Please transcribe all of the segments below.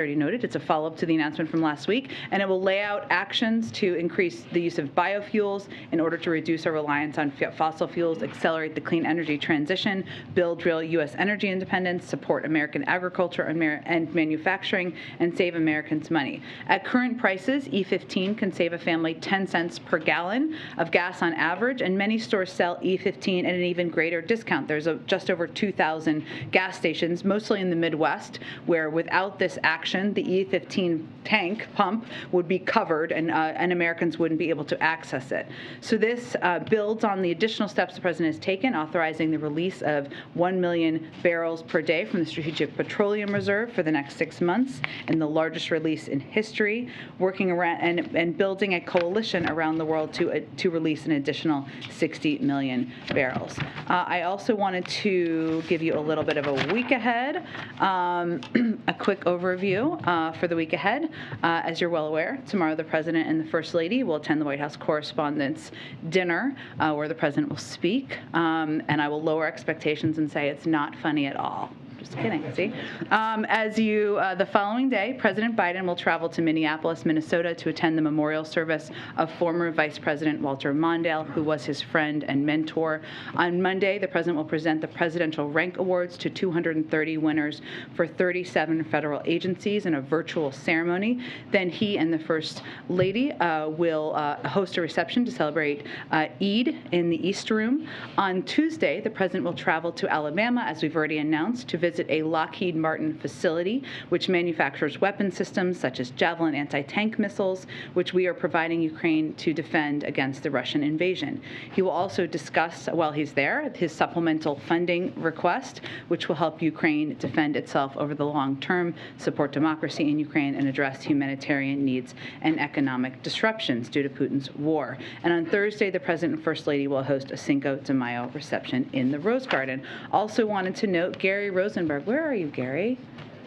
already noted, it's a follow-up to the announcement from last week, and it will lay out actions to increase the use of biofuels in order to reduce our reliance on fossil fuels, accelerate the clean energy transition, build real U.S. energy independence, support American agriculture and manufacturing, and save Americans money. At current prices, E15 can save a family 10 cents per gallon of gas on average, and many stores sell E15 at an even greater discount. There's just over 2,000 gas stations, mostly in the Midwest, where without this action, the E15 tank pump would be covered and Americans wouldn't be able to access it. So this builds on the additional steps the president has taken, authorizing the release of 1 million barrels per day from the Strategic Petroleum Reserve for the next 6 months, and the largest release in history, working around and building a coalition around the world to release an additional 60 million barrels. I also wanted to give you a little bit of a week ahead, a quick overview for the week ahead. As you're well aware, tomorrow the President and the First Lady will attend the White House Correspondents' Dinner, where the President will speak, and I will lower expectations and say it's not funny at all. Just kidding, see? The following day, President Biden will travel to Minneapolis, Minnesota to attend the memorial service of former Vice President Walter Mondale, who was his friend and mentor. On Monday, the President will present the Presidential Rank Awards to 230 winners for 37 federal agencies in a virtual ceremony. Then he and the First Lady will host a reception to celebrate Eid in the East Room. On Tuesday, the President will travel to Alabama, as we've already announced, to visit a Lockheed Martin facility which manufactures weapon systems such as Javelin anti-tank missiles, which we are providing Ukraine to defend against the Russian invasion. He will also discuss, while he's there, his supplemental funding request, which will help Ukraine defend itself over the long term, support democracy in Ukraine, and address humanitarian needs and economic disruptions due to Putin's war. And on Thursday, the President and First Lady will host a Cinco de Mayo reception in the Rose Garden. Also wanted to note Gary Rosenberg. Where are you, Gary?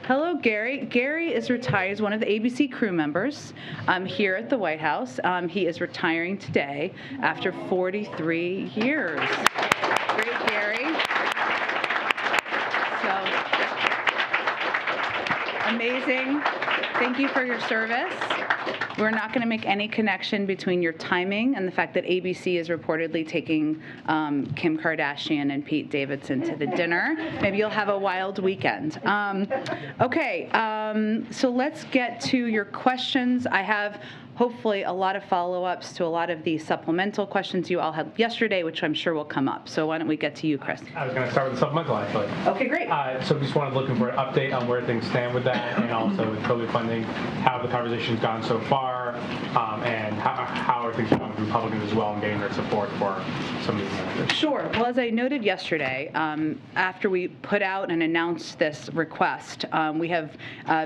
Hello, Gary. Gary is retired. He's one of the ABC crew members here at the White House. He is retiring today after 43 years. Great, Gary. So, amazing. Thank you for your service. We're not going to make any connection between your timing and the fact that ABC is reportedly taking Kim Kardashian and Pete Davidson to the dinner. Maybe you'll have a wild weekend. So let's get to your questions. I have hopefully a lot of follow-ups to a lot of the supplemental questions you all had yesterday, which I'm sure will come up. So why don't we get to you, Chris? I was going to start with the supplemental, actually. Okay, great. So just wanted looking for an update on where things stand with that, and also with COVID funding, how the conversation's gone so far, and how are things going with Republicans as well in getting their support for some of these measures? Sure. Well, as I noted yesterday, after we put out and announced this request, we have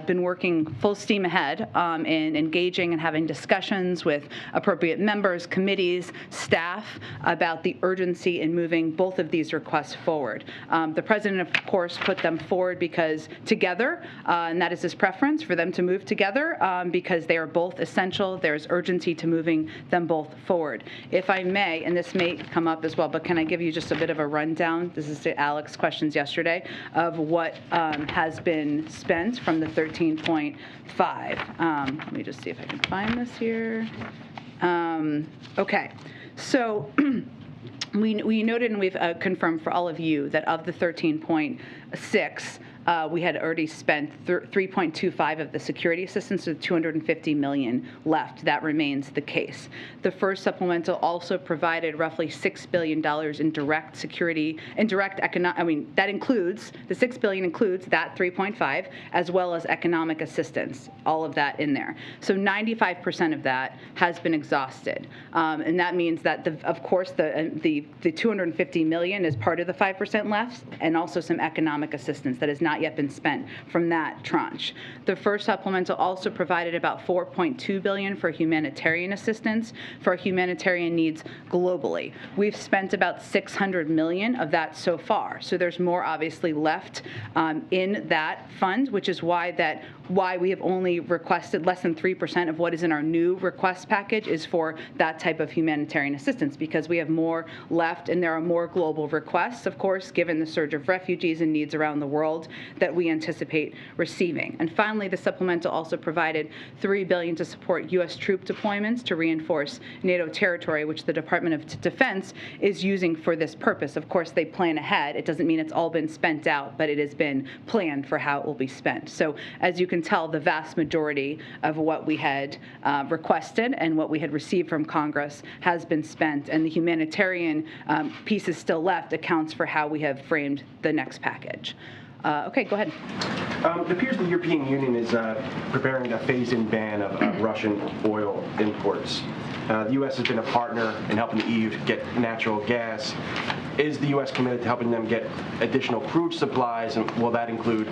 been working full steam ahead in engaging and having discussions with appropriate members, committees, staff about the urgency in moving both of these requests forward. The President, of course, put them forward because together, and that is his preference for them to move together because they are both essential. There's urgency to moving them both forward. If I may, and this may come up as well, but can I give you just a bit of a rundown? This is to Alex's questions yesterday of what has been spent from the 13.5. Let me just see if I can find this here. Okay, so we noted and we've confirmed for all of you that of the 13.6, we had already spent 3.25 of the security assistance, so 250 million left. That remains the case. The first supplemental also provided roughly $6 billion in direct security, that includes, the $6 billion includes that 3.5, as well as economic assistance, all of that in there. So 95% of that has been exhausted. And that means that, of course, the 250 million is part of the 5% left, and also some economic assistance that has not yet been spent from that tranche. The first supplemental also provided about $4.2 billion for humanitarian assistance for humanitarian needs globally. We've spent about $600 million of that so far. So there's more obviously left in that fund, which is why we have only requested less than 3% of what is in our new request package is for that type of humanitarian assistance, because we have more left and there are more global requests, of course, given the surge of refugees and needs around the world. that we anticipate receiving. And finally, the supplemental also provided $3 billion to support U.S. troop deployments to reinforce NATO territory, which the Department of Defense is using for this purpose. Of course, they plan ahead. It doesn't mean it's all been spent out, but it has been planned for how it will be spent. So as you can tell, the vast majority of what we had requested and what we had received from Congress has been spent, and the humanitarian piece is still left accounts for how we have framed the next package. Okay, go ahead. It appears the European Union is preparing a phase-in ban of Russian oil imports. The U.S. has been a partner in helping the EU to get natural gas. Is the U.S. committed to helping them get additional crude supplies, and will that include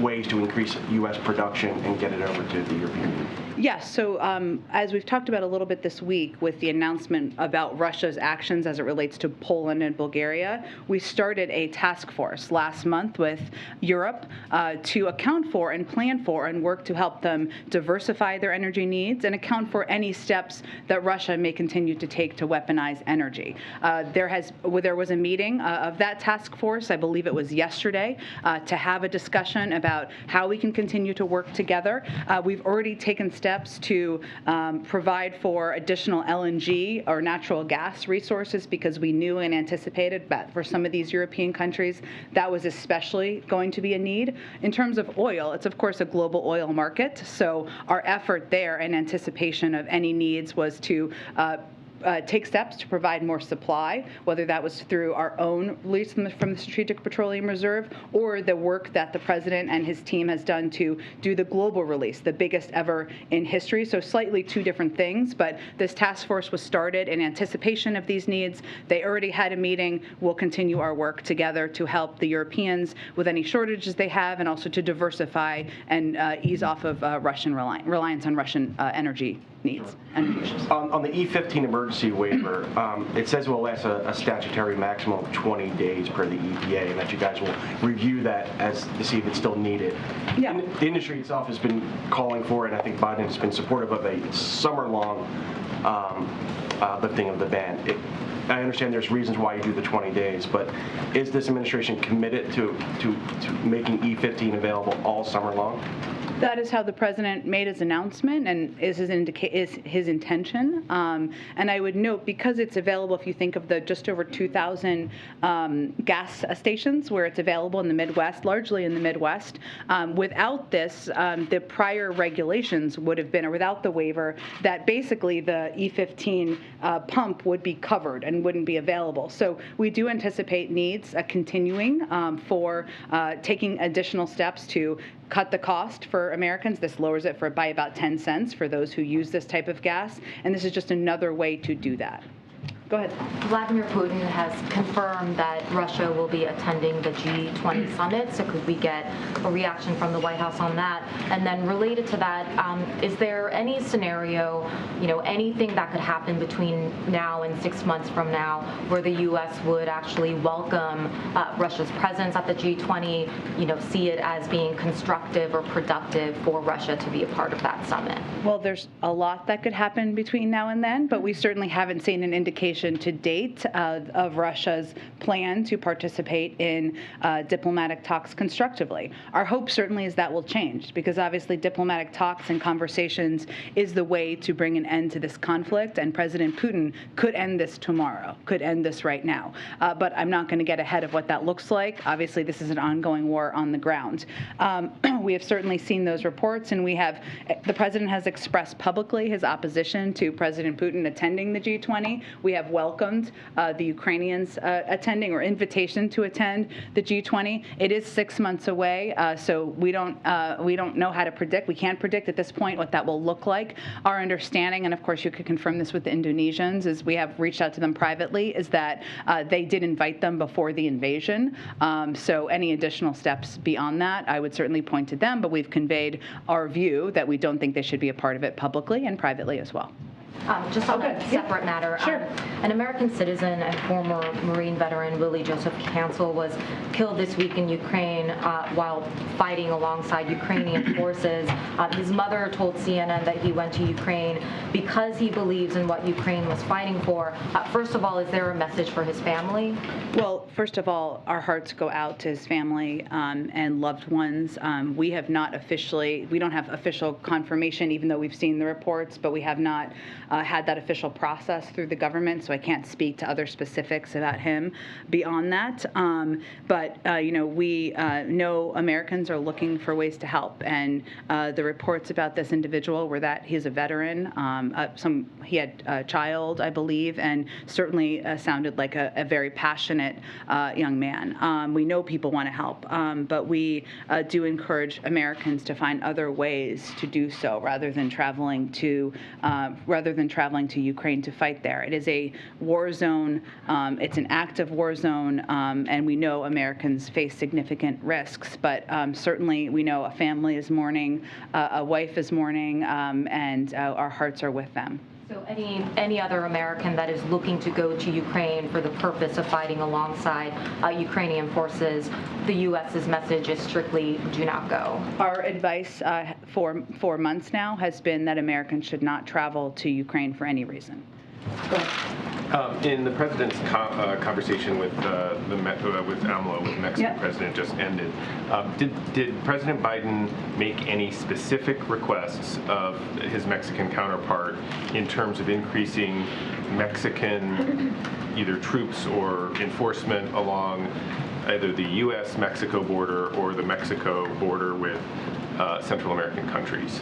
ways to increase U.S. production and get it over to the European Union? Yes. So as we've talked about a little bit this week with the announcement about Russia's actions as it relates to Poland and Bulgaria, we started a task force last month with Europe to account for and plan for and work to help them diversify their energy needs and account for any steps that Russia may continue to take to weaponize energy. There was a meeting of that task force, I believe it was yesterday, to have a discussion about how we can continue to work together. We've already taken steps to provide for additional LNG or natural gas resources because we knew and anticipated that for some of these European countries that was especially going to be a need. In terms of oil, it's of course a global oil market, so our effort there in anticipation of any needs was to take steps to provide more supply, whether that was through our own release from the Strategic Petroleum Reserve or the work that the president and his team has done to do the global release, the biggest ever in history. So slightly two different things, but this task force was started in anticipation of these needs. They already had a meeting. We'll continue our work together to help the Europeans with any shortages they have and also to diversify and ease off of Russian reliance on Russian energy needs and issues. On the E15 emergency waiver, it says it will last a statutory maximum of 20 days per the EPA, and that you guys will review that to see if it's still needed. Yeah. The industry itself has been calling for it, and I think Biden has been supportive of a summer-long lifting of the ban. I understand there's reasons why you do the 20 days, but is this administration committed to making E15 available all summer long? That is how the president made his announcement and is his intention. And I would note, because it's available, if you think of the just over 2,000 gas stations where it's available in the Midwest, largely in the Midwest, without this, the prior regulations would have been, or without the waiver, that basically the E15 pump would be covered and wouldn't be available. So we do anticipate needs continuing for taking additional steps to cut the cost for Americans. This lowers it by about 10 cents for those who use this type of gas, and this is just another way to do that. Go ahead. Vladimir Putin has confirmed that Russia will be attending the G20 summit, so could we get a reaction from the White House on that? And then related to that, is there any scenario, anything that could happen between now and 6 months from now where the U.S. would actually welcome Russia's presence at the G20, see it as being constructive or productive for Russia to be a part of that summit? Well, there's a lot that could happen between now and then, but we certainly haven't seen an indication to date of Russia's plan to participate in diplomatic talks constructively. Our hope certainly is that will change, because obviously diplomatic talks and conversations is the way to bring an end to this conflict, and President Putin could end this tomorrow, could end this right now. But I'm not going to get ahead of what that looks like. Obviously, this is an ongoing war on the ground. We have certainly seen those reports, and the president has expressed publicly his opposition to President Putin attending the G20. We have welcomed the Ukrainians attending, or invitation to attend the G20. It is 6 months away, so we don't know how to predict. We can't predict at this point what that will look like. Our understanding, and of course you could confirm this with the Indonesians, is we have reached out to them privately, is that they did invite them before the invasion. So any additional steps beyond that, I would certainly point to them, but we've conveyed our view that we don't think they should be a part of it publicly and privately as well. Just on a separate matter, an American citizen and former Marine veteran, Willie Joseph Cancel, was killed this week in Ukraine while fighting alongside Ukrainian forces. His mother told CNN that he went to Ukraine because he believes in what Ukraine was fighting for. First of all, is there a message for his family? Well, first of all, our hearts go out to his family and loved ones. We don't have official confirmation, even though we've seen the reports, but we have not had that official process through the government, so I can't speak to other specifics about him beyond that. But we know Americans are looking for ways to help, and the reports about this individual were that he's a veteran. He had a child, I believe, and certainly sounded like a very passionate young man. We know people want to help, but we do encourage Americans to find other ways to do so rather than traveling to Ukraine to fight there. It is a war zone. It's an active war zone, and we know Americans face significant risks. But certainly, we know a family is mourning, a wife is mourning, and our hearts are with them. So any other American that is looking to go to Ukraine for the purpose of fighting alongside Ukrainian forces, the U.S.'s message is strictly do not go. Our advice for months now has been that Americans should not travel to Ukraine for any reason. Go ahead. In the president's conversation with AMLO, with the Mexican president, just ended, did President Biden make any specific requests of his Mexican counterpart in terms of increasing Mexican either troops or enforcement along either the U.S.-Mexico border or the Mexico border with Central American countries?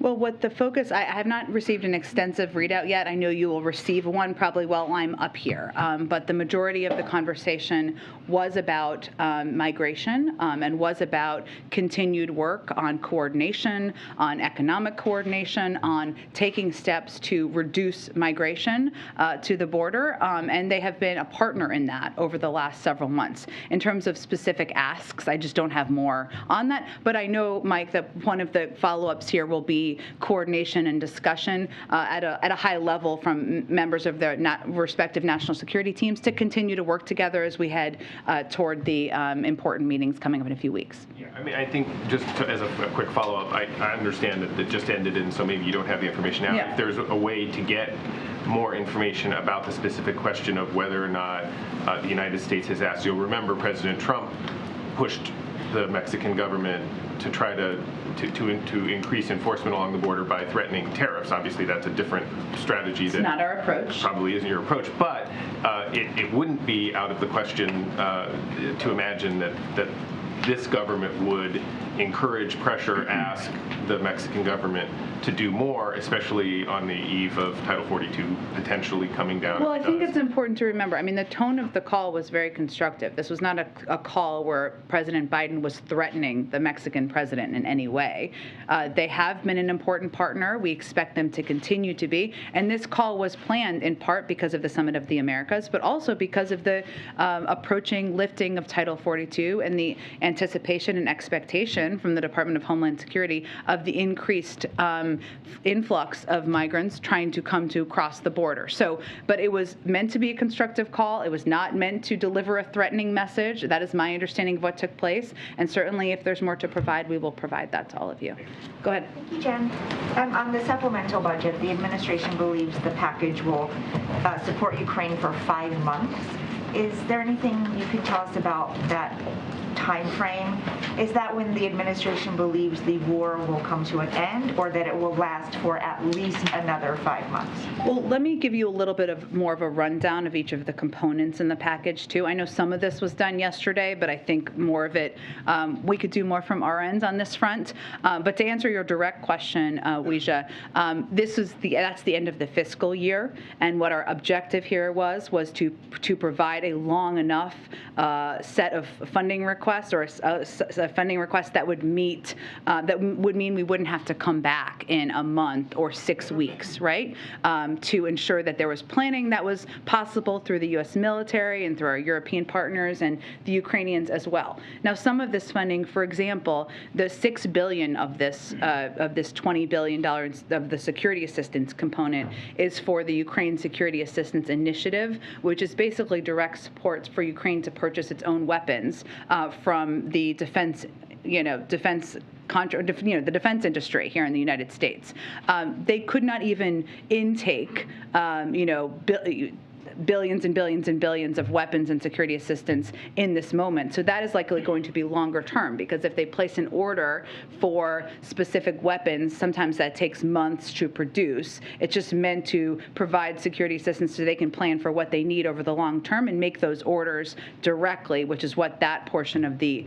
Well, what the focus, I have not received an extensive readout yet. I know you will receive one probably while I'm up here. But the majority of the conversation was about migration and was about continued work on coordination, on economic coordination, on taking steps to reduce migration to the border. And they have been a partner in that over the last several months. In terms of specific asks, I just don't have more on that. But I know, Mike, that one of the follow-ups here will be coordination and discussion at a high level from members of their respective national security teams to continue to work together as we head toward the important meetings coming up in a few weeks. Yeah, I mean, I think just as a quick follow-up, I understand that it just ended, and so maybe you don't have the information now. Yeah. If there's a way to get more information about the specific question of whether or not the United States has asked, you'll remember President Trump pushed the Mexican government to try to increase enforcement along the border by threatening tariffs. Obviously, that's a different strategy. It's not our approach. Probably isn't your approach, but it wouldn't be out of the question to imagine that this government would encourage, pressure, ask the Mexican government to do more, especially on the eve of Title 42 potentially coming down. Well, I think it's important to remember, I mean, the tone of the call was very constructive. This was not a call where President Biden was threatening the Mexican president in any way. They have been an important partner. We expect them to continue to be. And this call was planned in part because of the Summit of the Americas, but also because of the approaching lifting of Title 42 and the anticipation and expectation from the Department of Homeland Security of the increased influx of migrants trying to come to cross the border. So, but it was meant to be a constructive call. It was not meant to deliver a threatening message. That is my understanding of what took place. And certainly if there's more to provide, we will provide that to all of you. Go ahead. Thank you, Jen. On the supplemental budget, the administration believes the package will support Ukraine for 5 months. Is there anything you could tell us about that time frame? Is that when the administration believes the war will come to an end, or that it will last for at least another 5 months? Well, let me give you a little bit more of a rundown of each of the components in the package, too. I know some of this was done yesterday, but I think more of it, we could do more from our ends on this front. But to answer your direct question, Weija, that's the end of the fiscal year, and what our objective here was to provide a long enough set of funding requests request or a funding request that would meet, that would mean we wouldn't have to come back in a month or 6 weeks, right? To ensure that there was planning that was possible through the U.S. military and through our European partners and the Ukrainians as well. Now, some of this funding, for example, the $6 billion of this $20 billion of the security assistance component is for the Ukraine Security Assistance Initiative, which is basically direct support for Ukraine to purchase its own weapons from the defense the defense industry here in the United States. They could not even intake, billions and billions and billions of weapons and security assistance in this moment. So that is likely going to be longer term, because if they place an order for specific weapons, sometimes that takes months to produce. It's just meant to provide security assistance so they can plan for what they need over the long term and make those orders directly, which is what that portion of the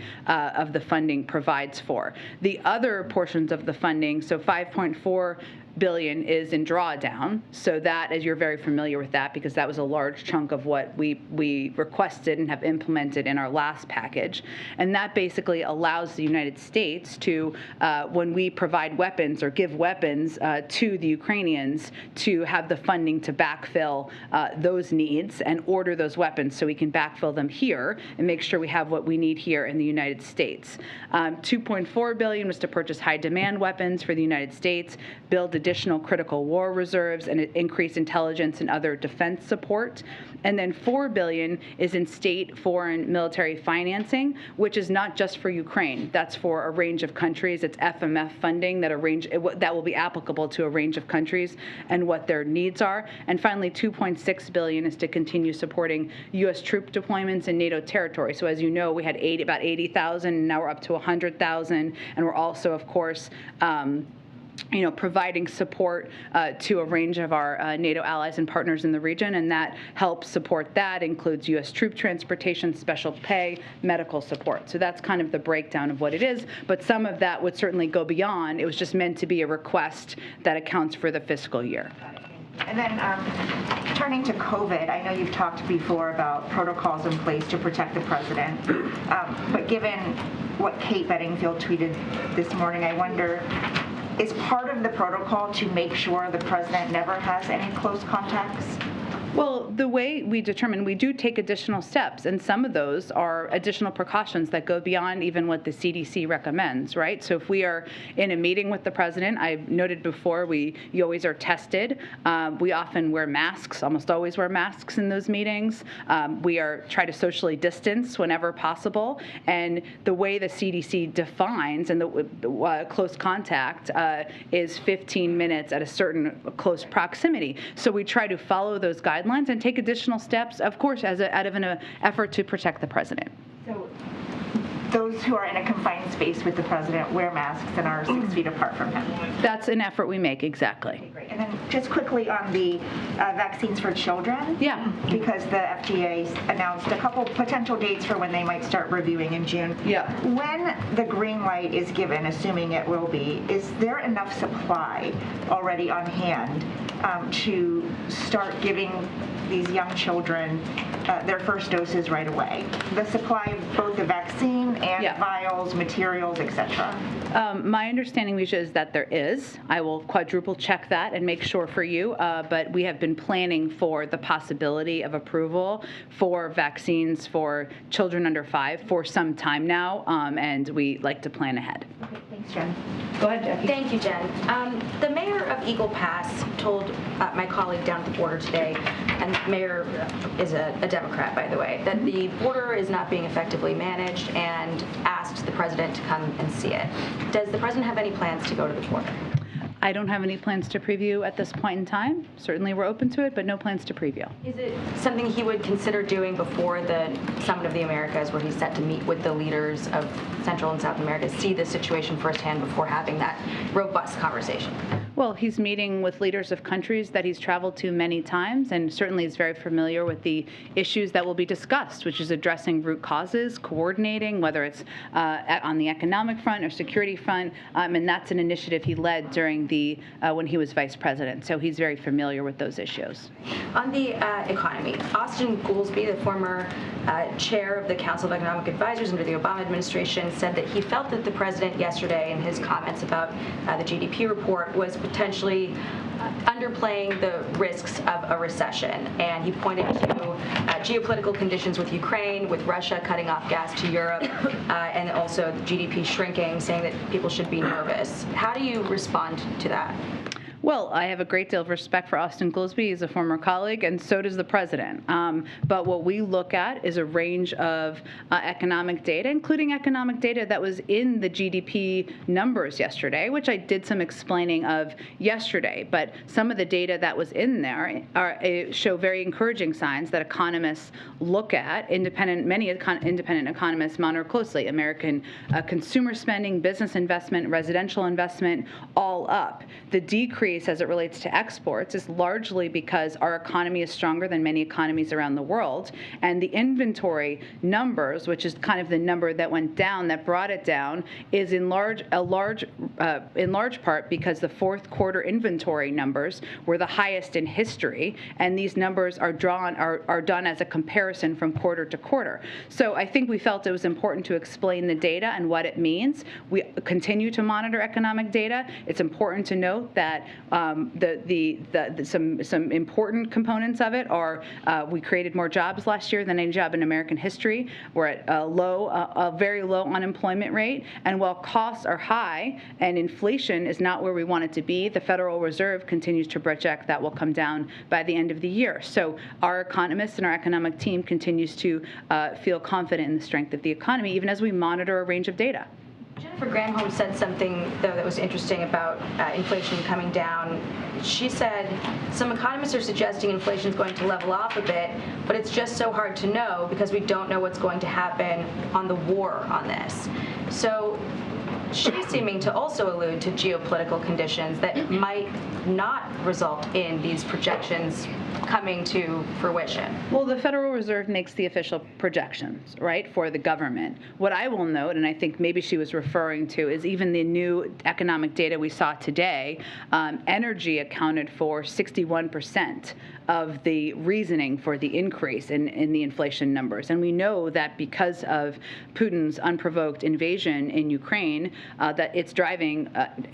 funding provides for. The other portions of the funding, so $5.4 billion is in drawdown. So that, as you're very familiar with that, because that was a large chunk of what we requested and have implemented in our last package. And that basically allows the United States to, when we provide weapons or give weapons to the Ukrainians, to have the funding to backfill those needs and order those weapons so we can backfill them here and make sure we have what we need here in the United States. $2.4 billion was to purchase high demand weapons for the United States, build additional critical war reserves, and increase intelligence and other defense support. And then $4 billion is in state foreign military financing, which is not just for Ukraine. That's for a range of countries. It's FMF funding that will be applicable to a range of countries and what their needs are. And finally, $2.6 billion is to continue supporting U.S. troop deployments in NATO territory. So as you know, we had about 80,000, and now we're up to 100,000. And we're also, of course, providing support to a range of our NATO allies and partners in the region, and that helps support that includes U.S. troop transportation, special pay, medical support. So that's kind of the breakdown of what it is, but some of that would certainly go beyond. It was just meant to be a request that accounts for the fiscal year. And then turning to COVID, I know you've talked before about protocols in place to protect the president, but given what Kate Bedingfield tweeted this morning, I wonder, is part of the protocol to make sure the president never has any close contacts? Well, the way we determine, we do take additional steps, and some of those are additional precautions that go beyond even what the CDC recommends, right? So if we are in a meeting with the president, I've noted before, you always are tested. We often wear masks, almost always wear masks in those meetings. We try to socially distance whenever possible, and the way the CDC defines and the close contact is 15 minutes at a certain close proximity. So we try to follow those guidelines and take additional steps, of course, out of an effort to protect the president. So those who are in a confined space with the president wear masks and are 6 feet apart from him. That's an effort we make, exactly. Okay, great. And then just quickly on the vaccines for children. Yeah. Because the FDA announced a couple potential dates for when they might start reviewing in June. Yeah. When the green light is given, assuming it will be, is there enough supply already on hand to start giving these young children their first doses right away? The supply of both the vaccine and vials, materials, etc. My understanding, Misha, is that there is. I will quadruple check that and make sure for you, but we have been planning for the possibility of approval for vaccines for children under 5 for some time now, and we like to plan ahead. Okay, thanks, Jen. Go ahead, Jackie. Thank you, Jen. The mayor of Eagle Pass told my colleague down at the border today, and the mayor is a Democrat, by the way, that the border is not being effectively managed, and asked the president to come and see it. Does the president have any plans to go to the border? I don't have any plans to preview at this point in time. Certainly we're open to it, but no plans to preview. Is it something he would consider doing before the Summit of the Americas, where he's set to meet with the leaders of Central and South America, see the situation firsthand before having that robust conversation? Well, he's meeting with leaders of countries that he's traveled to many times, and certainly is very familiar with the issues that will be discussed, which is addressing root causes, coordinating, whether it's on the economic front or security front, and that's an initiative he led during when he was vice president. So he's very familiar with those issues. On the economy, Austin Goolsbee, the former chair of the Council of Economic Advisors under the Obama administration, said that he felt that the president yesterday in his comments about the GDP report was potentially underplaying the risks of a recession. And he pointed to geopolitical conditions with Ukraine, with Russia cutting off gas to Europe, and also GDP shrinking, saying that people should be nervous. How do you respond to that? Well, I have a great deal of respect for Austin Goolsbee. He's a former colleague, and so does the president. But what we look at is a range of economic data, including economic data that was in the GDP numbers yesterday, which I did some explaining of yesterday. But some of the data that was in there show very encouraging signs that economists look at. Many independent economists monitor closely. American consumer spending, business investment, residential investment, all up. The decrease as it relates to exports is largely because our economy is stronger than many economies around the world, and the inventory numbers, which is kind of the number that went down, that brought it down, is in large part because the fourth quarter inventory numbers were the highest in history, and these numbers are done as a comparison from quarter to quarter. So I think we felt it was important to explain the data and what it means. We continue to monitor economic data. It's important to note that some important components of it are we created more jobs last year than any job in American history. We're at a very low unemployment rate, and while costs are high and inflation is not where we want it to be, the Federal Reserve continues to project that will come down by the end of the year. So our economists and our economic team continues to feel confident in the strength of the economy, even as we monitor a range of data. Jennifer Granholm said something, though, that was interesting about inflation coming down. She said some economists are suggesting inflation is going to level off a bit, but it's just so hard to know because we don't know what's going to happen on the war on this. So she's seeming to also allude to geopolitical conditions that might not result in these projections coming to fruition. Well, the Federal Reserve makes the official projections, right, for the government. What I will note, and I think maybe she was referring to, is even the new economic data we saw today, energy accounted for 61% of the reasoning for the increase in the inflation numbers. And we know that because of Putin's unprovoked invasion in Ukraine, that it's driving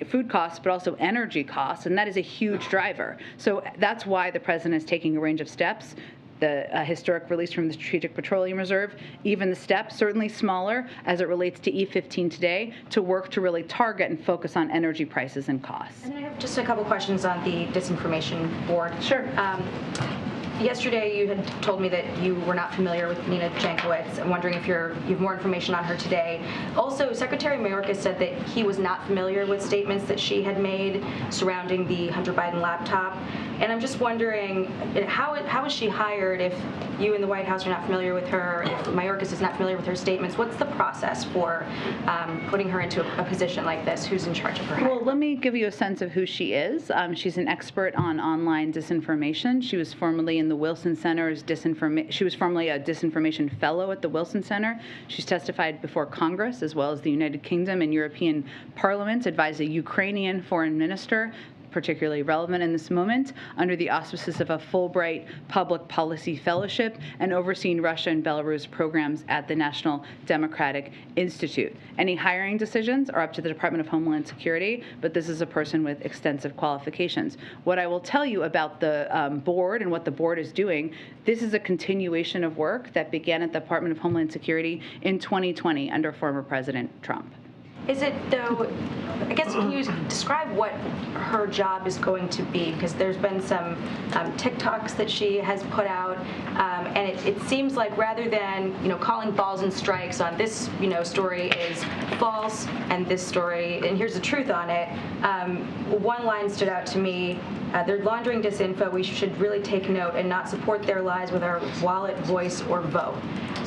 food costs, but also energy costs, and that is a huge driver. So that's why the president is taking a range of steps. The historic release from the Strategic Petroleum Reserve, even the steps, certainly smaller as it relates to E15 today, to work to really target and focus on energy prices and costs. And I have just a couple questions on the disinformation board. Sure. Yesterday, you had told me that you were not familiar with Nina Jankowicz. I'm wondering if you have more information on her today. Also, Secretary Mayorkas said that he was not familiar with statements that she had made surrounding the Hunter Biden laptop. And I'm just wondering, how is she hired if you in the White House are not familiar with her, if Mayorkas is not familiar with her statements? What's the process for putting her into a position like this? Who's in charge of her? Well, let me give you a sense of who she is. She's an expert on online disinformation. She was formerly in the Wilson Center's she was formerly a disinformation fellow at the Wilson Center. She's testified before Congress as well as the United Kingdom and European parliaments, advised a Ukrainian foreign minister, particularly relevant in this moment, under the auspices of a Fulbright Public Policy Fellowship, and overseeing Russia and Belarus programs at the National Democratic Institute. Any hiring decisions are up to the Department of Homeland Security, but this is a person with extensive qualifications. What I will tell you about the board and what the board is doing, this is a continuation of work that began at the Department of Homeland Security in 2020 under former President Trump. Is it, though, I guess, can you describe what her job is going to be? Because there's been some TikToks that she has put out, and it seems like rather than, calling balls and strikes on this, story is false, and this story, and here's the truth on it, one line stood out to me. They're laundering disinfo. We should really take note and not support their lies with our wallet, voice, or vote.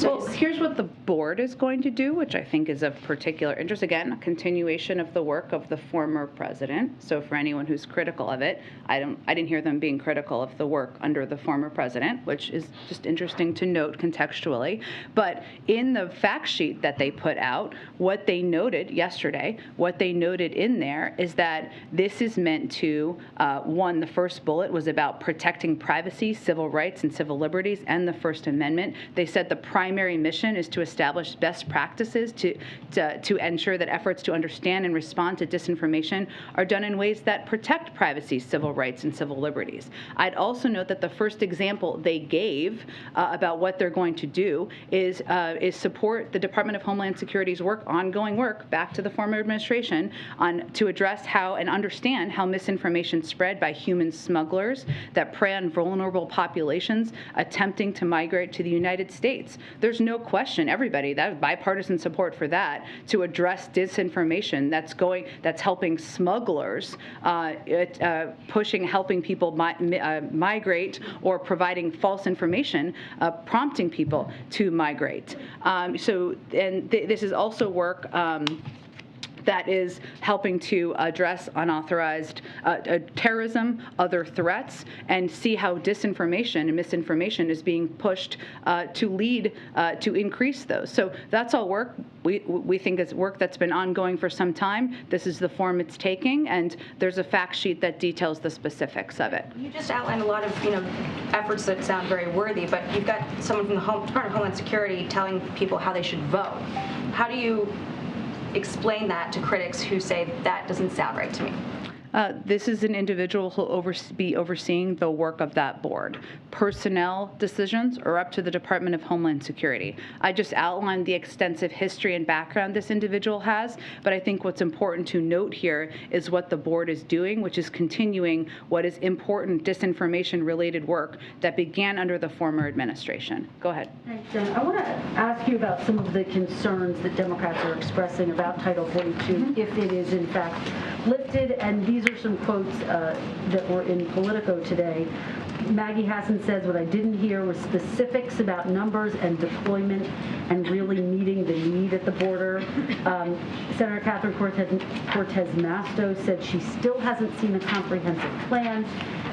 Well, here's what the board is going to do, which I think is of particular interest. Again, a continuation of the work of the former president. So for anyone who's critical of it, I didn't hear them being critical of the work under the former president, which is just interesting to note contextually. But in the fact sheet that they put out, what they noted yesterday, what they noted in there is that this is meant to, one, the first bullet was about protecting privacy, civil rights, and civil liberties, and the First Amendment. They said the primary mission is to establish best practices to ensure that efforts to understand and respond to disinformation are done in ways that protect privacy, civil rights, and civil liberties. I'd also note that the first example they gave about what they're going to do is support the Department of Homeland Security's ongoing work, back to the former administration, to address how and understand how misinformation spread by human smugglers that prey on vulnerable populations attempting to migrate to the United States. There's no question, everybody, that bipartisan support for that, to address disinformation that's helping smugglers, helping people migrate, or providing false information, prompting people to migrate. This is also work that is helping to address unauthorized terrorism, other threats, and see how disinformation and misinformation is being pushed to lead to increase those. So that's all work. We think it's work that's been ongoing for some time. This is the form it's taking, and there's a fact sheet that details the specifics of it. You just outlined a lot of efforts that sound very worthy, but you've got someone from the Department of Homeland Security telling people how they should vote. How do you explain that to critics who say that doesn't sound right to me? This is an individual who will be overseeing the work of that board. Personnel decisions are up to the Department of Homeland Security. I just outlined the extensive history and background this individual has, but I think what's important to note here is what the board is doing, which is continuing what is important disinformation-related work that began under the former administration. Go ahead. Thanks, Jen. I want to ask you about some of the concerns that Democrats are expressing about Title 42, if it is in fact lifted, and these are some quotes that were in Politico today. Maggie Hassan says, what I didn't hear was specifics about numbers and deployment and really meeting the need at the border. Senator Catherine Cortez Masto said she still hasn't seen a comprehensive plan.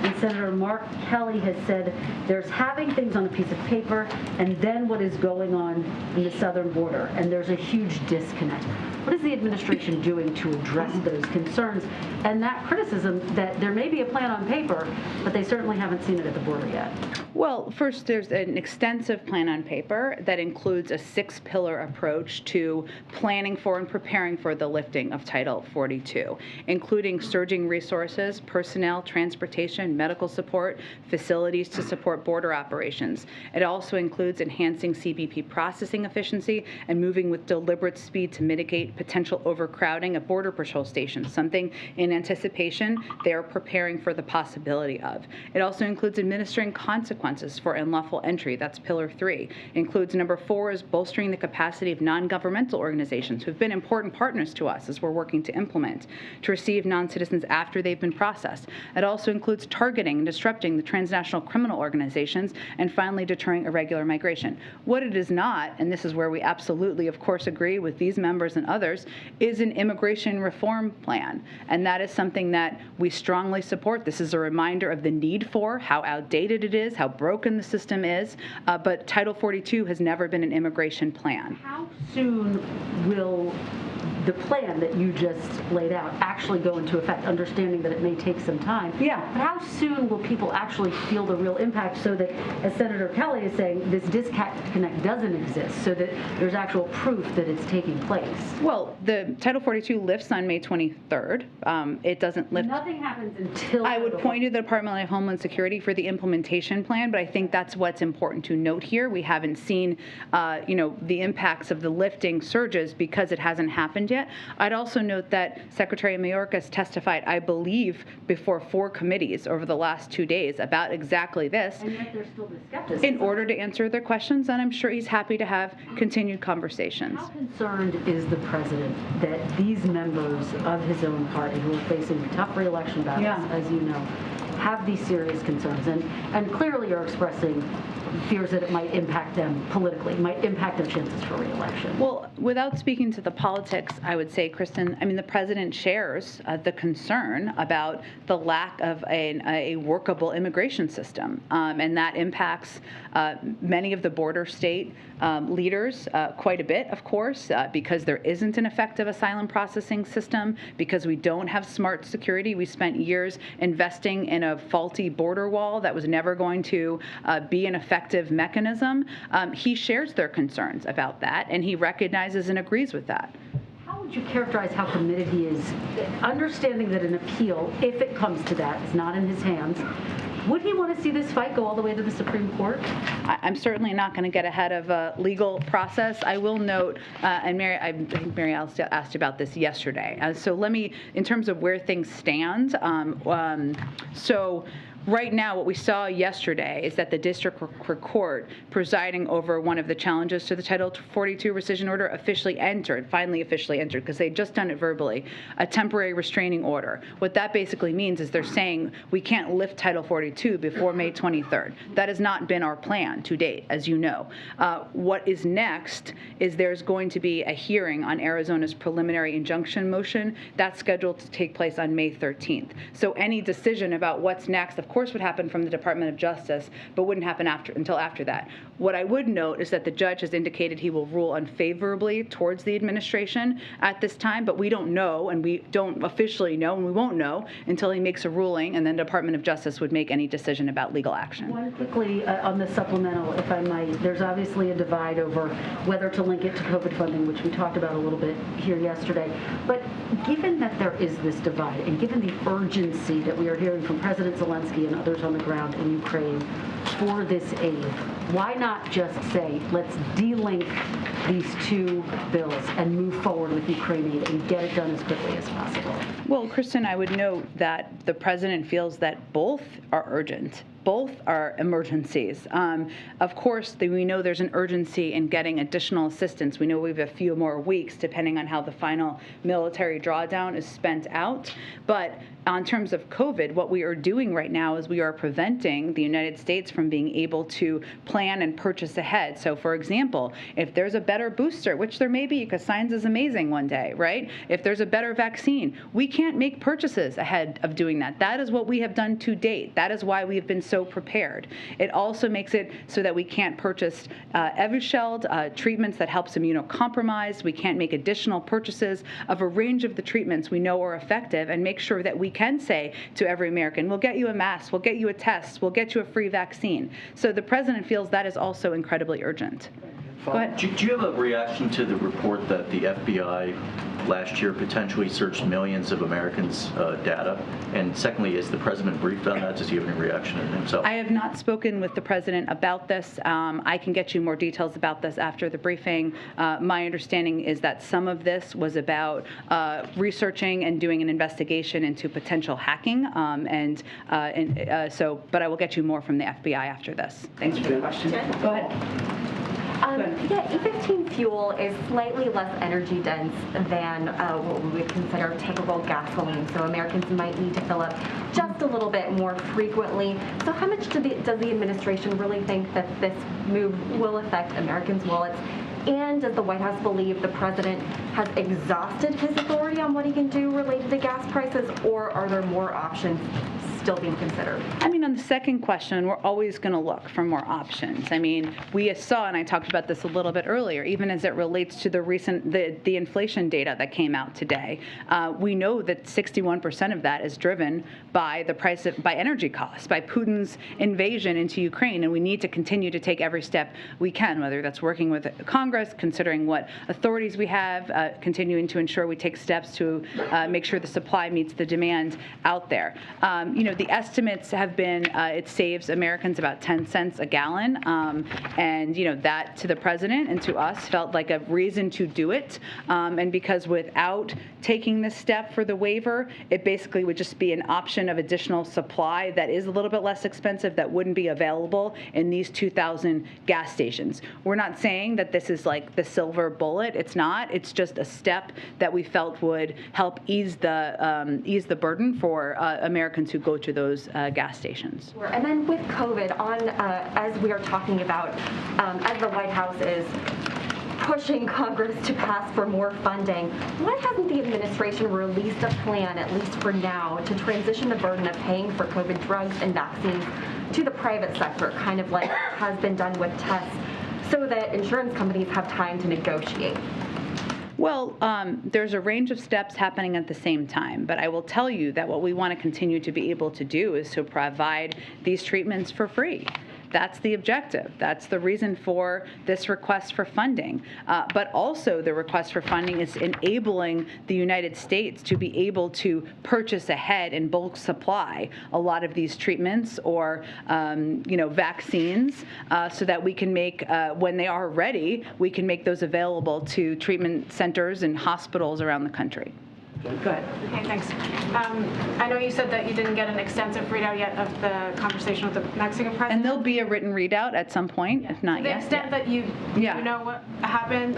And Senator Mark Kelly has said there's having things on a piece of paper and then what is going on in the southern border. And there's a huge disconnect. What is the administration doing to address those concerns and that criticism that there may be a plan on paper, but they certainly haven't seen it at the border yet? Well, first, there's an extensive plan on paper that includes a 6-pillar approach to planning for and preparing for the lifting of Title 42, including surging resources, personnel, transportation, medical support, facilities to support border operations. It also includes enhancing CBP processing efficiency and moving with deliberate speed to mitigate potential overcrowding of Border Patrol stations, something in anticipation they are preparing for the possibility of. It also includes administering consequences for unlawful entry. That's Pillar 3. It includes number 4 is bolstering the capacity of non-governmental organizations who've been important partners to us as we're working to implement, to receive non-citizens after they've been processed. It also includes targeting and disrupting the transnational criminal organizations, and finally deterring irregular migration. What it is not, and this is where we absolutely, of course, agree with these members and others, is an immigration reform plan. And that is something that we strongly support. This is a reminder of the need for, how outdated it is, how broken the system is, but Title 42 has never been an immigration plan. How soon will the plan that you just laid out actually go into effect, understanding that it may take some time? Yeah. But how soon will people actually feel the real impact so that, as Senator Kelly is saying, this disconnect doesn't exist, so that there's actual proof that it's taking place? Well, the Title 42 lifts on May 23rd. It doesn't lift. Nothing happens until... I would point to the Department of Homeland Security for the implementation plan, but I think that's what's important to note here. We haven't seen, the impacts of the lifting surges because it hasn't happened yet. I'd also note that Secretary Mayorkas testified, I believe, before 4 committees over the last 2 days about exactly this. And yet there's still this skepticism. In order to answer their questions, and I'm sure he's happy to have continued conversations. How concerned is the president that these members of his own party, who are facing tough re-election battles, as you know, have these serious concerns and clearly are expressing fears that it might impact them politically, might impact their chances for re-election. Well, without speaking to the politics, I would say, Kristen, I mean, the president shares the concern about the lack of a workable immigration system, and that impacts many of the border state leaders quite a bit, of course, because there isn't an effective asylum processing system, because we don't have smart security. We spent years investing in a faulty border wall that was never going to be an effective mechanism. He shares their concerns about that, and he recognizes and agrees with that. How would you characterize how committed he is, understanding that an appeal, if it comes to that, is not in his hands? Would he want to see this fight go all the way to the Supreme Court? I'm certainly not going to get ahead of a legal process. I will note, and Mary, I think Mary asked about this yesterday. So let me, in terms of where things stand, so right now, what we saw yesterday is that the district court presiding over one of the challenges to the Title 42 rescission order finally officially entered, because they'd just done it verbally, a temporary restraining order. What that basically means is they're saying we can't lift Title 42 before May 23rd. That has not been our plan to date, as you know. What is next is there's going to be a hearing on Arizona's preliminary injunction motion. That's scheduled to take place on May 13th. So any decision about what's next, of course, would happen from the Department of Justice, but wouldn't happen until after that. What I would note is that the judge has indicated he will rule unfavorably towards the administration at this time, but we don't know, and we don't officially know, and we won't know until he makes a ruling, and then the Department of Justice would make any decision about legal action. One quickly on the supplemental, if I might. There's obviously a divide over whether to link it to COVID funding, which we talked about a little bit here yesterday. But given that there is this divide, and given the urgency that we are hearing from President Zelensky and others on the ground in Ukraine for this aid, why not just say, let's de-link these two bills and move forward with Ukraine aid and get it done as quickly as possible? Well, Kristen, I would note that the president feels that both are urgent. Both are emergencies. Of course, we know there's an urgency in getting additional assistance. We know we have a few more weeks, depending on how the final military drawdown is spent out. But in terms of COVID, what we are doing right now is we are preventing the United States from being able to plan and purchase ahead. So, for example, if there's a better booster, which there may be because science is amazing one day, right? If there's a better vaccine, we can't make purchases ahead of doing that. That is what we have done to date. That is why we have been so prepared. It also makes it so that we can't purchase Evusheld, treatments that helps immunocompromised. We can't make additional purchases of a range of the treatments we know are effective, and make sure that we can say to every American, we'll get you a mask, we'll get you a test, we'll get you a free vaccine. So the president feels that is also incredibly urgent. Go ahead. Do you have a reaction to the report that the FBI last year potentially searched millions of Americans' data? And secondly, is the president briefed on that? Does he have any reaction himself? I have not spoken with the president about this. I can get you more details about this after the briefing. My understanding is that some of this was about researching and doing an investigation into potential hacking. But I will get you more from the FBI after this. Thanks for the question. Go ahead. Yeah, E15 fuel is slightly less energy dense than what we would consider typical gasoline, so Americans might need to fill up just a little bit more frequently. So how much does the administration really think that this move will affect Americans' wallets? And does the White House believe the president has exhausted his authority on what he can do related to gas prices, or are there more options still being considered? I mean, on the second question, we're always going to look for more options. I mean, we saw, and I talked about this a little bit earlier, even as it relates to the recent, the inflation data that came out today, we know that 61% of that is driven by the price of, by energy costs, by Putin's invasion into Ukraine, and we need to continue to take every step we can, whether that's working with Congress, considering what authorities we have, continuing to ensure we take steps to make sure the supply meets the demand out there. The estimates have been it saves Americans about 10 cents a gallon, and that to the president and to us felt like a reason to do it, and because without taking this step for the waiver, it basically would just be an option of additional supply that is a little bit less expensive that wouldn't be available in these 2,000 gas stations. We're not saying that this is like the silver bullet. It's not. It's just a step that we felt would help ease the burden for Americans who go to those gas stations. And then with COVID, as we are talking about, as the White House is pushing Congress to pass for more funding, why hasn't the administration released a plan, at least for now, to transition the burden of paying for COVID drugs and vaccines to the private sector, kind of like has been done with tests, so that insurance companies have time to negotiate? Well, there's a range of steps happening at the same time, but I will tell you that what we want to continue to be able to do is to provide these treatments for free. That's the objective. That's the reason for this request for funding. But also the request for funding is enabling the United States to be able to purchase ahead in bulk supply a lot of these treatments or vaccines so that we can make, when they are ready, we can make those available to treatment centers and hospitals around the country. Go ahead. Okay, thanks. I know you said that you didn't get an extensive readout yet of the conversation with the Mexican president. And there'll be a written readout at some point, if not to the yet. extent that you know what happened,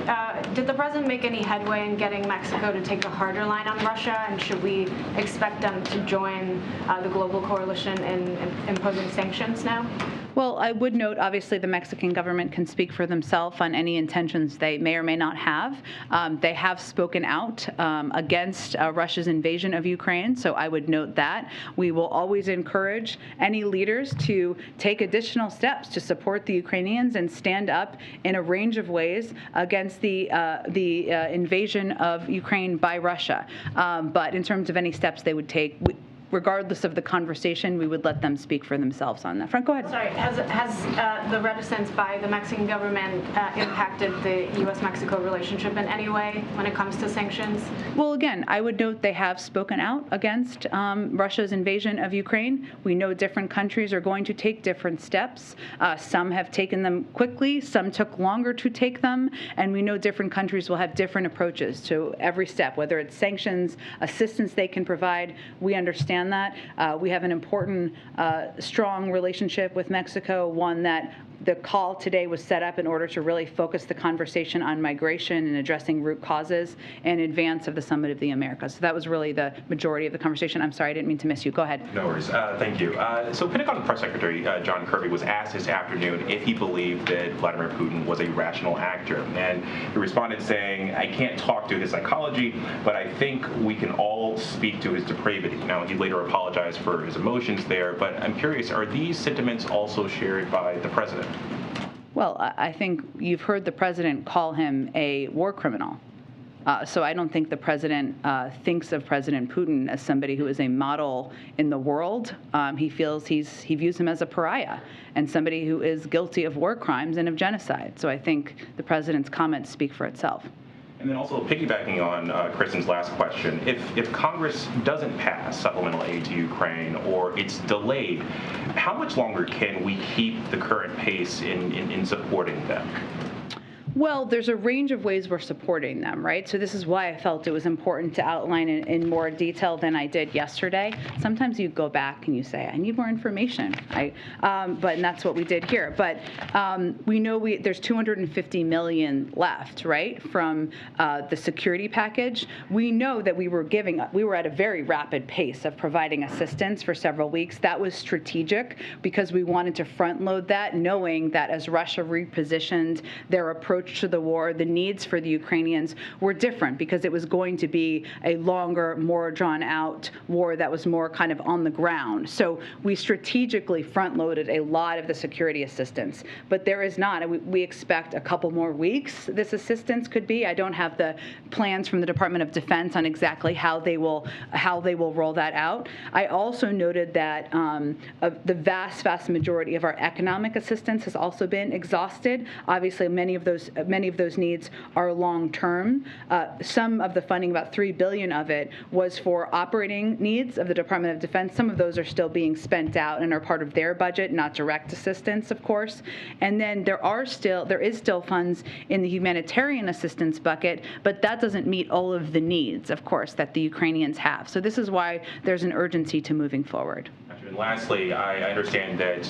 did the president make any headway in getting Mexico to take a harder line on Russia? And should we expect them to join the global coalition in imposing sanctions now? Well, I would note, obviously, the Mexican government can speak for themselves on any intentions they may or may not have. They have spoken out against Russia's invasion of Ukraine, so I would note that. We will always encourage any leaders to take additional steps to support the Ukrainians and stand up in a range of ways against the invasion of Ukraine by Russia. But in terms of any steps they would take, regardless of the conversation, we would let them speak for themselves on that front. Go ahead. Sorry, has the reticence by the Mexican government impacted the U.S.-Mexico relationship in any way when it comes to sanctions? Well, again, I would note they have spoken out against Russia's invasion of Ukraine. We know different countries are going to take different steps. Some have taken them quickly, some took longer to take them, and we know different countries will have different approaches to every step, whether it's sanctions, assistance they can provide. We understand that. We have an important, strong relationship with Mexico, one that the call today was set up in order to really focus the conversation on migration and addressing root causes in advance of the Summit of the Americas. So that was really the majority of the conversation. I'm sorry, I didn't mean to miss you. Go ahead. No worries. Thank you. So Pentagon Press Secretary John Kirby was asked this afternoon if he believed that Vladimir Putin was a rational actor. And he responded saying, I can't talk to his psychology, but I think we can all speak to his depravity. Now, he later apologized for his emotions there, but I'm curious, are these sentiments also shared by the president? Well, I think you've heard the president call him a war criminal. So I don't think the president thinks of President Putin as somebody who is a model in the world. He feels he views him as a pariah and somebody who is guilty of war crimes and of genocide. So I think the president's comments speak for itself. And then also piggybacking on Kristen's last question, if Congress doesn't pass supplemental aid to Ukraine or it's delayed, how much longer can we keep the current pace in supporting them? Well, there's a range of ways we're supporting them, right? So this is why I felt it was important to outline in more detail than I did yesterday. Sometimes you go back and you say, I need more information. And that's what we did here. But we know there's $250 million left, right, from the security package. We know that we were at a very rapid pace of providing assistance for several weeks. That was strategic because we wanted to front load that, knowing that as Russia repositioned their approach to the war, the needs for the Ukrainians were different because it was going to be a longer, more drawn-out war that was more kind of on the ground. So we strategically front-loaded a lot of the security assistance. But there is not. We expect a couple more weeks this assistance could be. I don't have the plans from the Department of Defense on exactly how they will roll that out. I also noted that the vast majority of our economic assistance has also been exhausted. Obviously, many of those needs are long-term. Some of the funding, about $3 billion of it, was for operating needs of the Department of Defense. Some of those are still being spent out and are part of their budget, not direct assistance, of course. And then there is still funds in the humanitarian assistance bucket, but that doesn't meet all of the needs, of course, that the Ukrainians have. So this is why there's an urgency to moving forward. And lastly, I understand that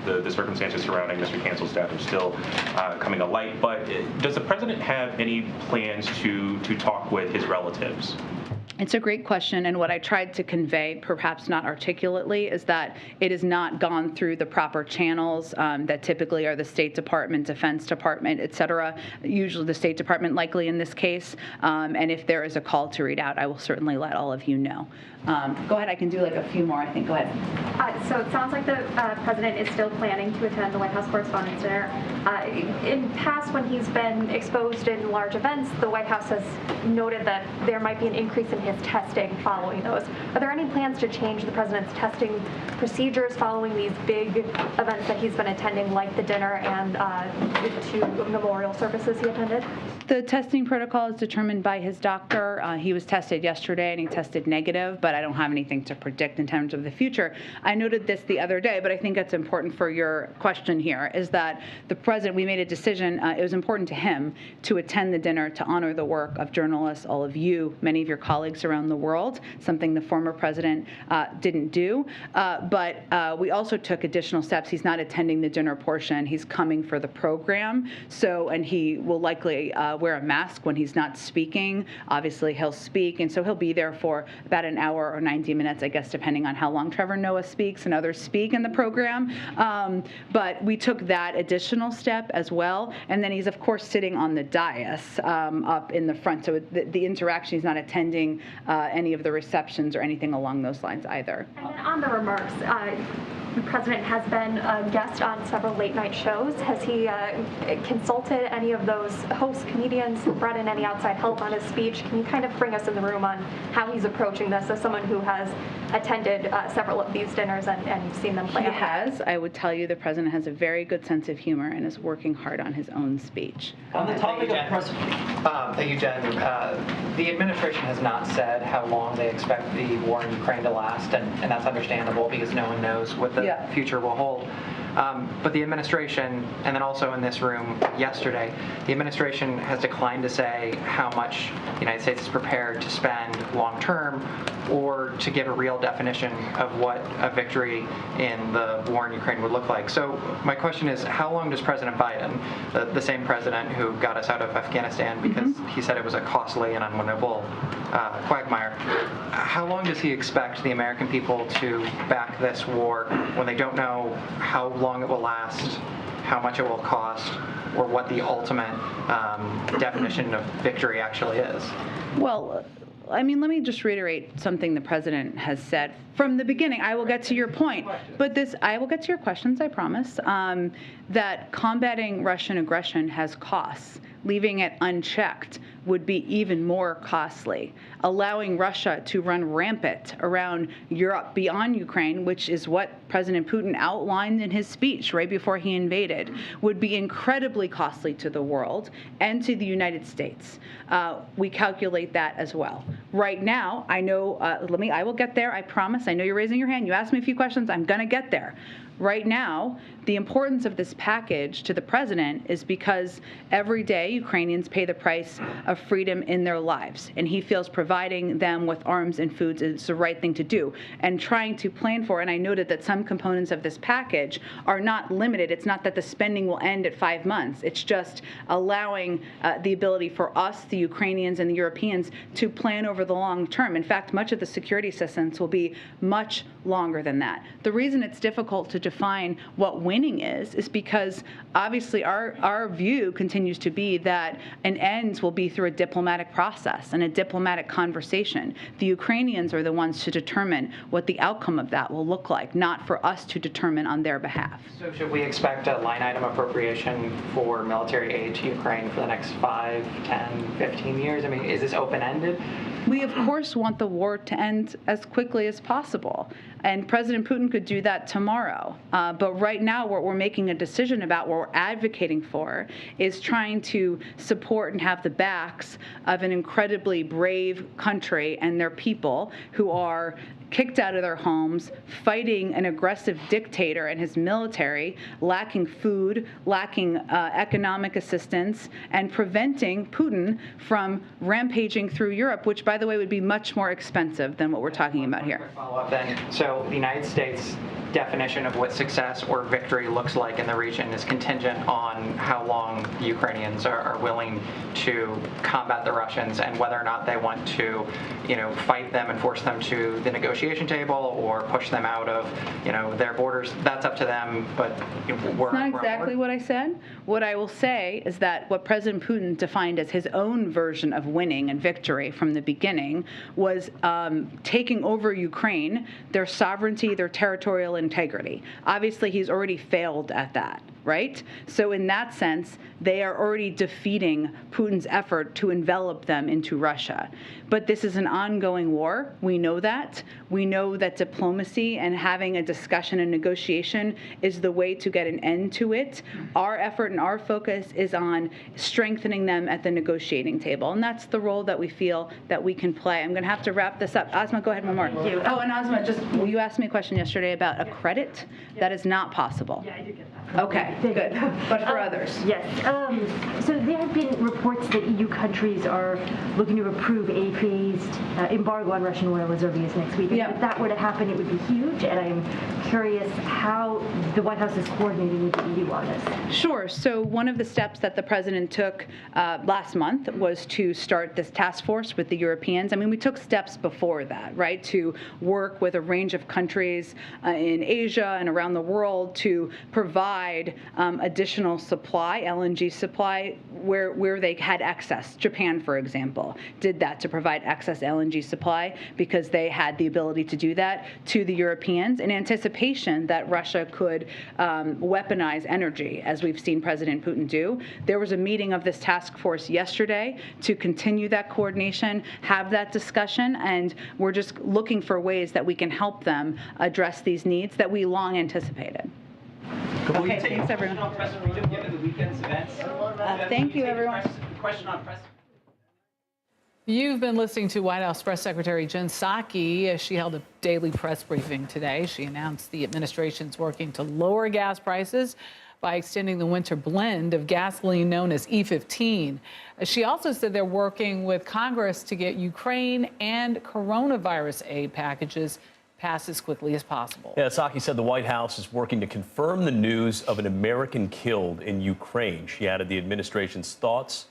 the circumstances surrounding Mr. Cancel's death are still coming to light, but does the president have any plans to talk with his relatives? It's a great question, and what I tried to convey, perhaps not articulately, is that it has not gone through the proper channels that typically are the State Department, Defense Department, et cetera, usually the State Department likely in this case, and if there is a call to read out, I will certainly let all of you know. Go ahead, I can do like a few more, I think. Go ahead. So it sounds like the president is still planning to attend the White House Correspondents' Dinner. In past, when he's been exposed in large events, the White House has noted that there might be an increase in his testing following those. Are there any plans to change the president's testing procedures following these big events that he's been attending, like the dinner and the 2 memorial services he attended? The testing protocol is determined by his doctor. He was tested yesterday and he tested negative, but I don't have anything to predict in terms of the future. I noted this the other day, but I think it's important for your question here, is that the president, we made a decision, it was important to him to attend the dinner to honor the work of journalists, all of you, many of your colleagues around the world, something the former president didn't do. But we also took additional steps. He's not attending the dinner portion. He's coming for the program. So, and he will likely wear a mask when he's not speaking. Obviously, he'll speak, and so he'll be there for about an hour or 90 minutes, I guess, depending on how long Trevor Noah speaks and others speak in the program. But we took that additional step as well. And then he's, of course, sitting on the dais up in the front. So the interaction, he's not attending any of the receptions or anything along those lines either. And then on the remarks, the president has been a guest on several late-night shows. Has he consulted any of those host comedians, brought in any outside help on his speech? Can you kind of bring us in the room on how he's approaching this as someone who has attended several of these dinners and seen them play out? He has. I would tell you the president has a very good sense of humor and is working hard on his own speech. On the topic of thank you, Jen. The administration has not said how long they expect the war in Ukraine to last, and that's understandable because no one knows what the future will hold. But the administration, and then also in this room yesterday, the administration has declined to say how much the United States is prepared to spend long term or to give a real definition of what a victory in the war in Ukraine would look like. So my question is, how long does President Biden, the same president who got us out of Afghanistan because he said it was a costly and unwinnable quagmire, how long does he expect the American people to back this war when they don't know how long it will last, how much it will cost, or what the ultimate definition of victory actually is? Well, I mean, let me just reiterate something the president has said from the beginning. I will get to your point, but I will get to your questions, I promise, that combating Russian aggression has costs. Leaving it unchecked would be even more costly. Allowing Russia to run rampant around Europe beyond Ukraine, which is what President Putin outlined in his speech right before he invaded, would be incredibly costly to the world and to the United States. We calculate that as well. Right now, I know, I will get there, I promise. I know you're raising your hand. You asked me a few questions. I'm going to get there. Right now, the importance of this package to the president is because every day Ukrainians pay the price of freedom in their lives, and he feels providing them with arms and foods is the right thing to do. And trying to plan for, and I noted that some components of this package are not limited. It's not that the spending will end at 5 months. It's just allowing the ability for us, the Ukrainians and the Europeans, to plan over the long term. In fact, much of the security assistance will be much longer than that. The reason it's difficult to define what winning is because obviously our view continues to be that an end will be through a diplomatic process and a diplomatic conversation. The Ukrainians are the ones to determine what the outcome of that will look like, not for us to determine on their behalf. So should we expect a line item appropriation for military aid to Ukraine for the next 5, 10, 15 years? I mean, is this open-ended? We, of course, want the war to end as quickly as possible. And President Putin could do that tomorrow. But right now, what we're making a decision about, what we're advocating for, is trying to support and have the backs of an incredibly brave country and their people who are kicked out of their homes, fighting an aggressive dictator and his military, lacking food, lacking economic assistance, and preventing Putin from rampaging through Europe, which, by the way, would be much more expensive than what we're talking about here. Follow-up then. So the United States definition of what success or victory looks like in the region is contingent on how long the Ukrainians are willing to combat the Russians and whether or not they want to, fight them and force them to the negotiation table or push them out of, their borders. That's up to them, but we're not exactly what I said. What I will say is that what President Putin defined as his own version of winning and victory from the beginning was taking over Ukraine, their sovereignty, their territorial integrity. Obviously, he's already failed at that, right? So in that sense, they are already defeating Putin's effort to envelop them into Russia. But this is an ongoing war. We know that. We know that diplomacy and having a discussion and negotiation is the way to get an end to it. Our effort and our focus is on strengthening them at the negotiating table. And that's the role that we feel that we can play. I'm going to have to wrap this up. Asma, go ahead one more. Thank you. Oh, and Asma, you asked me a question yesterday about a credit. That is not possible. Yeah, I do get that. Okay, good. But for others? Yes. So there have been reports that EU countries are looking to approve a phased embargo on Russian oil as early as next week. Yeah. If that were to happen, it would be huge, and I'm curious how the White House is coordinating with the EU on this. Sure. So one of the steps that the president took last month was to start this task force with the Europeans. I mean, we took steps before that, right, to work with a range of countries in Asia and around the world to provide additional supply, LNG supply, where they had excess. Japan, for example, did that to provide excess LNG supply because they had the ability to do that to the Europeans in anticipation that Russia could weaponize energy, as we've seen President Putin do. There was a meeting of this task force yesterday to continue that coordination, have that discussion, and we're just looking for ways that we can help them address these needs that we long anticipated. Okay, thanks everyone. Given the weekend's events. Thank you, everyone. Question on press. You've been listening to White House Press Secretary Jen Psaki as she held a daily press briefing today. She announced the administration's working to lower gas prices by extending the winter blend of gasoline known as E15. She also said they're working with Congress to get Ukraine and coronavirus aid packages passed as quickly as possible. Yeah, Psaki said the White House is working to confirm the news of an American killed in Ukraine. She added the administration's thoughts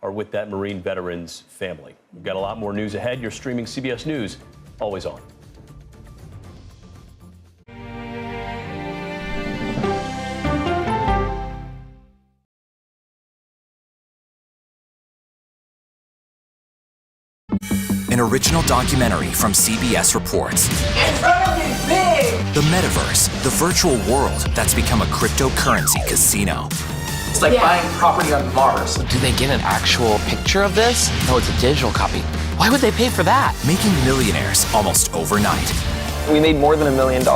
are with that Marine veteran's family. We've got a lot more news ahead. You're streaming CBS News, always on. An original documentary from CBS reports. It's big! The metaverse, the virtual world that's become a cryptocurrency casino. It's like buying property on Mars. Do they get an actual picture of this? No, it's a digital copy. Why would they pay for that? Making millionaires almost overnight. We made more than $1 million